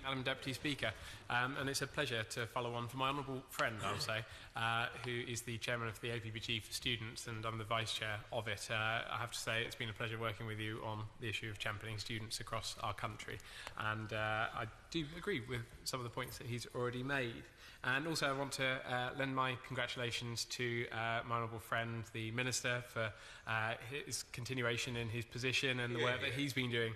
Madam Deputy Speaker, and it's a pleasure to follow on from my honourable friend, I'll say, who is the chairman of the APPG for Students, and I'm the vice chair of it. I have to say it's been a pleasure working with you on the issue of championing students across our country, and I do agree with some of the points that he's already made. And also I want to lend my congratulations to my honourable friend, the Minister, for his continuation in his position and the work that he's been doing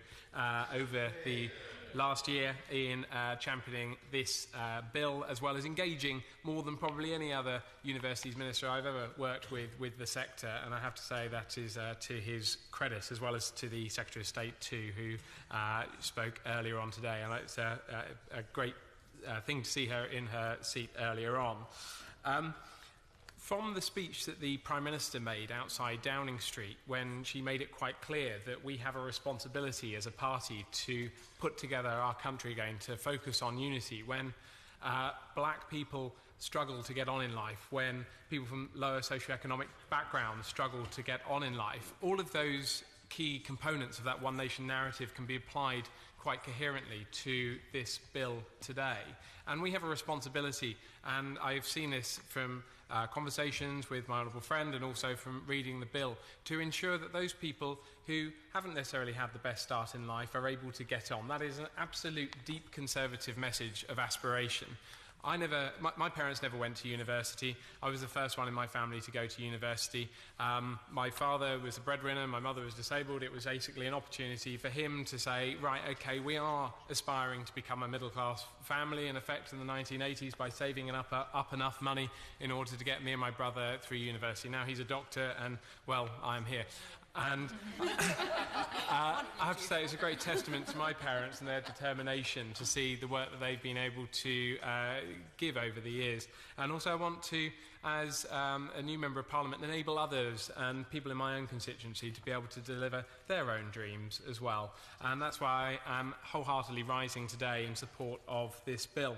over the last year in championing this bill, as well as engaging more than probably any other universities minister I've ever worked with the sector. And I have to say that is to his credit, as well as to the Secretary of State too, who spoke earlier on today. And it's a great thing to see her in her seat earlier on. From the speech that the Prime Minister made outside Downing Street, when she made it quite clear that we have a responsibility as a party to put together our country again, to focus on unity, when black people struggle to get on in life, when people from lower socioeconomic backgrounds struggle to get on in life, all of those key components of that One Nation narrative can be applied quite coherently to this bill today. And we have a responsibility, and I've seen this from conversations with my honourable friend and also from reading the bill, to ensure that those people who haven't necessarily had the best start in life are able to get on. That is an absolute deep conservative message of aspiration. My parents never went to university. I was the first one in my family to go to university. My father was a breadwinner, my mother was disabled. It was basically an opportunity for him to say, right, okay, we are aspiring to become a middle-class family, in effect, in the 1980s by saving up enough money in order to get me and my brother through university. Now he's a doctor and, well, I'm here. And I have to say it's a great testament to my parents and their determination to see the work that they've been able to give over the years. And also I want to, as a new Member of Parliament, enable others and people in my own constituency to be able to deliver their own dreams as well. And that's why I am wholeheartedly rising today in support of this bill.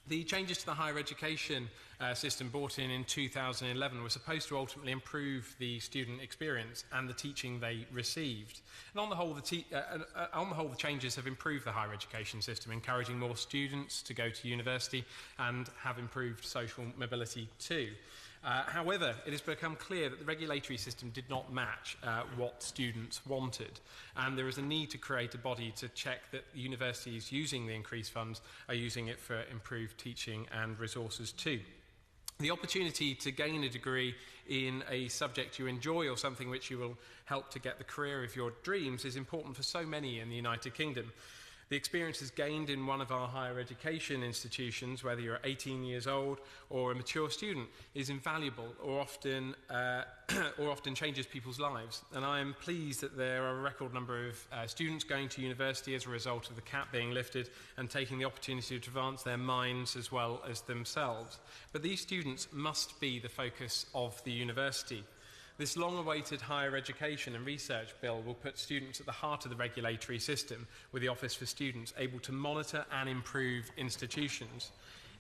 The changes to the higher education system brought in 2011 were supposed to ultimately improve the student experience and the teaching they received. And on the whole, the changes have improved the higher education system, encouraging more students to go to university and have improved social mobility too. However, it has become clear that the regulatory system did not match what students wanted, and there is a need to create a body to check that the universities using the increased funds are using it for improved teaching and resources too. The opportunity to gain a degree in a subject you enjoy or something which you will help to get the career of your dreams is important for so many in the United Kingdom. The experiences gained in one of our higher education institutions, whether you're 18 years old or a mature student, is invaluable or often changes people's lives. And I am pleased that there are a record number of students going to university as a result of the cap being lifted and taking the opportunity to advance their minds as well as themselves. But these students must be the focus of the university. This long-awaited higher education and research bill will put students at the heart of the regulatory system, with the Office for Students able to monitor and improve institutions.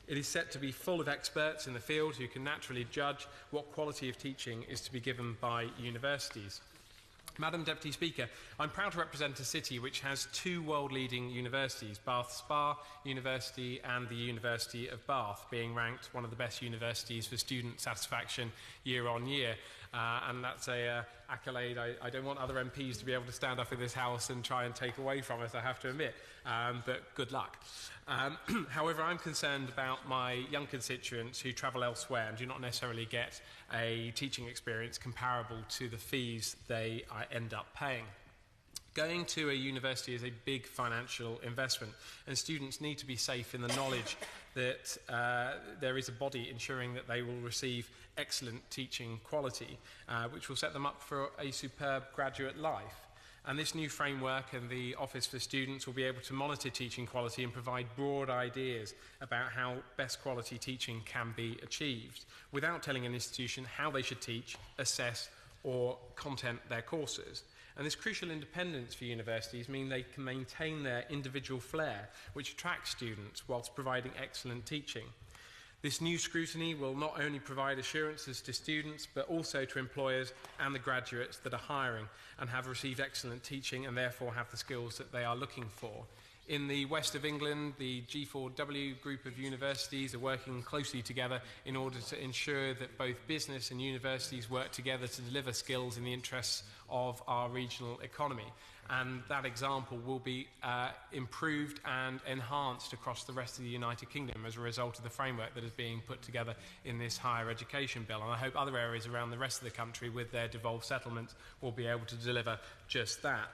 It is set to be full of experts in the field who can naturally judge what quality of teaching is to be given by universities. Madam Deputy Speaker, I'm proud to represent a city which has two world-leading universities, Bath Spa University and the University of Bath, being ranked one of the best universities for student satisfaction year on year. And that's an accolade I don't want other MPs to be able to stand up in this House and try and take away from us, I have to admit, but good luck. However, I'm concerned about my young constituents who travel elsewhere and do not necessarily get a teaching experience comparable to the fees they end up paying. Going to a university is a big financial investment, and students need to be safe in the knowledge that there is a body ensuring that they will receive excellent teaching quality, which will set them up for a superb graduate life. And this new framework and the Office for Students will be able to monitor teaching quality and provide broad ideas about how best quality teaching can be achieved, without telling an institution how they should teach, assess, or content their courses. And this crucial independence for universities means they can maintain their individual flair, which attracts students whilst providing excellent teaching. This new scrutiny will not only provide assurances to students, but also to employers and the graduates that are hiring and have received excellent teaching and therefore have the skills that they are looking for. In the west of England, the G4W group of universities are working closely together in order to ensure that both business and universities work together to deliver skills in the interests of our regional economy. And that example will be improved and enhanced across the rest of the United Kingdom as a result of the framework that is being put together in this higher education bill. And I hope other areas around the rest of the country with their devolved settlements will be able to deliver just that.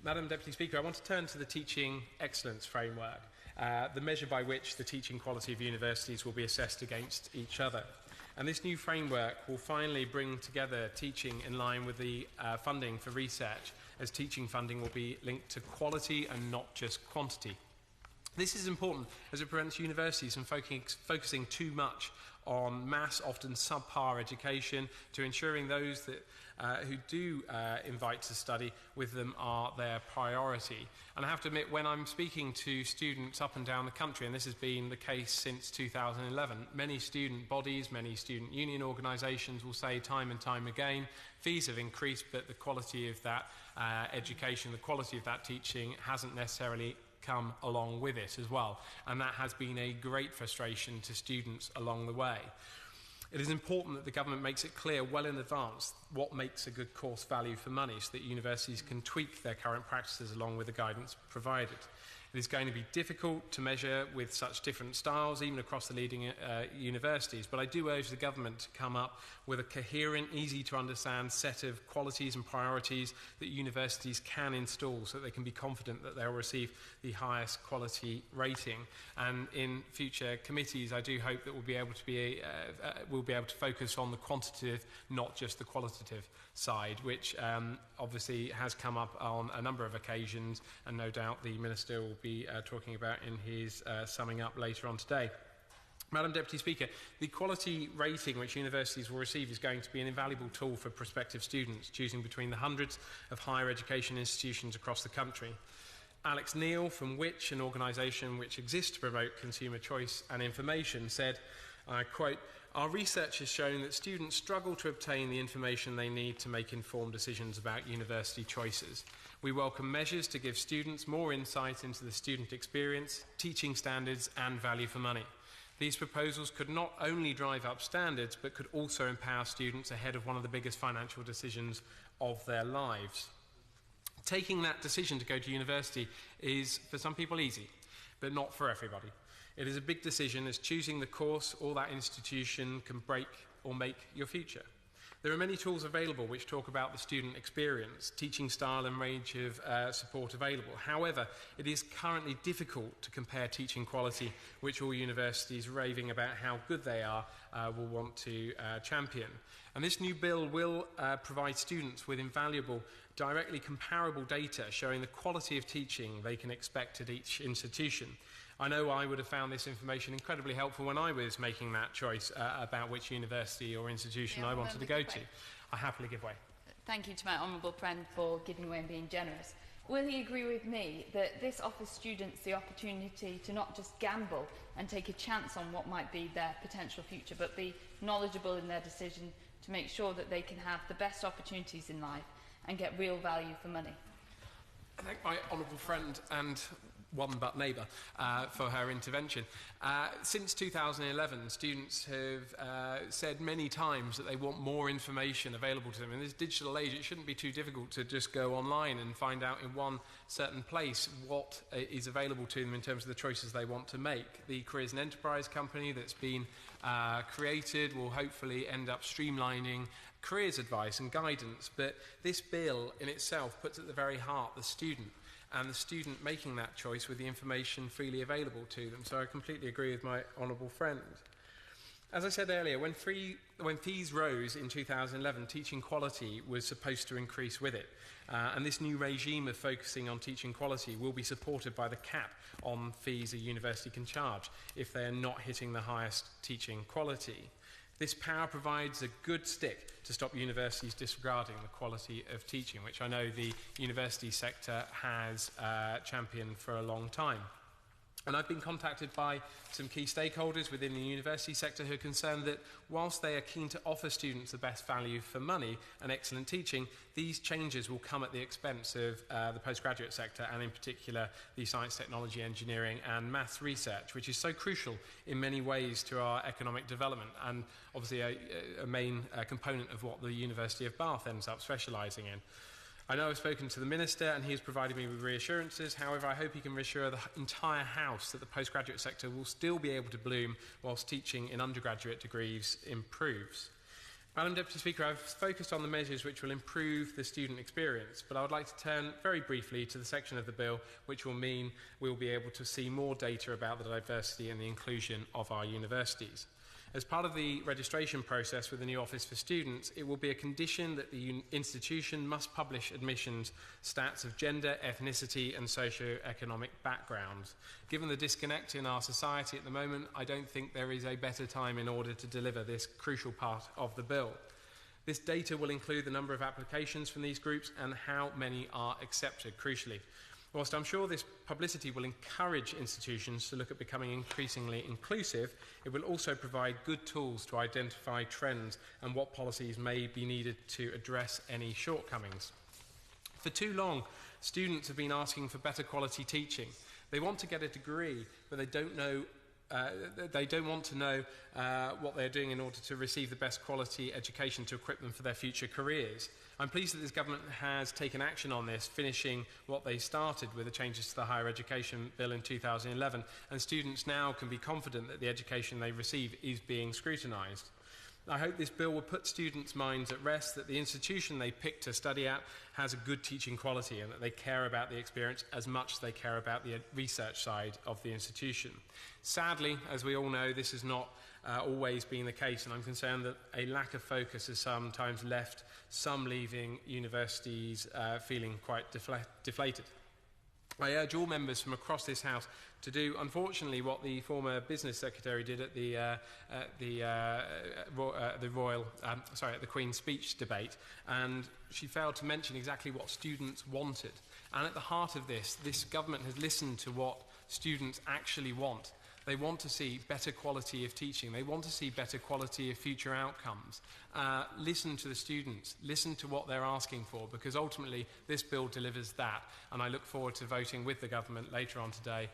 Madam Deputy Speaker, I want to turn to the Teaching Excellence Framework, the measure by which the teaching quality of universities will be assessed against each other. And this new framework will finally bring together teaching in line with the funding for research, as teaching funding will be linked to quality and not just quantity. This is important as it prevents universities from focusing too much on mass, often subpar education, to ensuring those that who do invite to study with them are their priority. And I have to admit, when I'm speaking to students up and down the country, and this has been the case since 2011, many student bodies, many student union organisations will say time and time again, fees have increased, but the quality of that education, the quality of that teaching hasn't necessarily come along with it as well. And that has been a great frustration to students along the way. It is important that the government makes it clear well in advance what makes a good course value for money so that universities can tweak their current practices along with the guidance provided. It is going to be difficult to measure with such different styles, even across the leading universities, but I do urge the government to come up with a coherent, easy-to-understand set of qualities and priorities that universities can install so that they can be confident that they'll receive the highest quality rating. And in future committees, I do hope that we'll be able to focus on the quantitative, not just the qualitative side, which obviously has come up on a number of occasions, and no doubt the Minister will be talking about in his summing up later on today. Madam Deputy Speaker, the quality rating which universities will receive is going to be an invaluable tool for prospective students choosing between the hundreds of higher education institutions across the country. Alex Neil from Which, an organisation which exists to promote consumer choice and information, said, I quote, "Our research has shown that students struggle to obtain the information they need to make informed decisions about university choices. We welcome measures to give students more insight into the student experience, teaching standards and value for money. These proposals could not only drive up standards, but could also empower students ahead of one of the biggest financial decisions of their lives." Taking that decision to go to university is, for some people, easy, but not for everybody. It is a big decision, as choosing the course or that institution can break or make your future. There are many tools available which talk about the student experience, teaching style and range of support available. However, it is currently difficult to compare teaching quality, which all universities raving about how good they are will want to champion. And this new bill will provide students with invaluable, directly comparable data showing the quality of teaching they can expect at each institution. I know I would have found this information incredibly helpful when I was making that choice about which university or institution I wanted to go to. I happily give way. Thank you to my honourable friend for giving way and being generous. Will he agree with me that this offers students the opportunity to not just gamble and take a chance on what might be their potential future, but be knowledgeable in their decision to make sure that they can have the best opportunities in life and get real value for money? I thank my honourable friend and one but neighbour for her intervention. Since 2011, students have said many times that they want more information available to them. In this digital age, it shouldn't be too difficult to just go online and find out in one certain place what is available to them in terms of the choices they want to make. The Careers and Enterprise company that's been created will hopefully end up streamlining careers advice and guidance, but this bill in itself puts at the very heart the student, and the student making that choice with the information freely available to them. So I completely agree with my honourable friend. As I said earlier, when fees rose in 2011, teaching quality was supposed to increase with it. And this new regime of focusing on teaching quality will be supported by the cap on fees a university can charge if they are not hitting the highest teaching quality. This power provides a good stick to stop universities disregarding the quality of teaching, which I know the university sector has championed for a long time. And I've been contacted by some key stakeholders within the university sector who are concerned that whilst they are keen to offer students the best value for money and excellent teaching, these changes will come at the expense of the postgraduate sector, and in particular the science, technology, engineering and maths research, which is so crucial in many ways to our economic development, and obviously a main component of what the University of Bath ends up specialising in. I know I've spoken to the Minister and he has provided me with reassurances. However, I hope he can reassure the entire House that the postgraduate sector will still be able to bloom whilst teaching in undergraduate degrees improves. Madam Deputy Speaker, I've focused on the measures which will improve the student experience, but I would like to turn very briefly to the section of the bill which will mean we'll be able to see more data about the diversity and the inclusion of our universities. As part of the registration process with the new Office for Students, it will be a condition that the institution must publish admissions stats of gender, ethnicity and socio-economic backgrounds. Given the disconnect in our society at the moment, I don't think there is a better time in order to deliver this crucial part of the bill. This data will include the number of applications from these groups and how many are accepted, crucially. Whilst I'm sure this publicity will encourage institutions to look at becoming increasingly inclusive, it will also provide good tools to identify trends and what policies may be needed to address any shortcomings. For too long, students have been asking for better quality teaching. They want to get a degree, but they don't want to know what they're doing in order to receive the best quality education to equip them for their future careers. I'm pleased that this government has taken action on this, finishing what they started with the changes to the Higher Education Bill in 2011, and students now can be confident that the education they receive is being scrutinised. I hope this bill will put students' minds at rest that the institution they pick to study at has a good teaching quality and that they care about the experience as much as they care about the research side of the institution. Sadly, as we all know, this has not always been the case, and I'm concerned that a lack of focus has sometimes left some leaving universities feeling quite deflated. I urge all members from across this House to do, unfortunately, what the former Business Secretary did at the Queen's Speech debate, and she failed to mention exactly what students wanted. And at the heart of this government has listened to what students actually want. They want to see better quality of teaching. They want to see better quality of future outcomes. Listen to the students. Listen to what they're asking for, because ultimately this bill delivers that. And I look forward to voting with the government later on today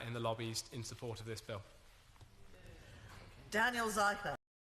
in the lobbies in support of this bill. Daniel Zeicher.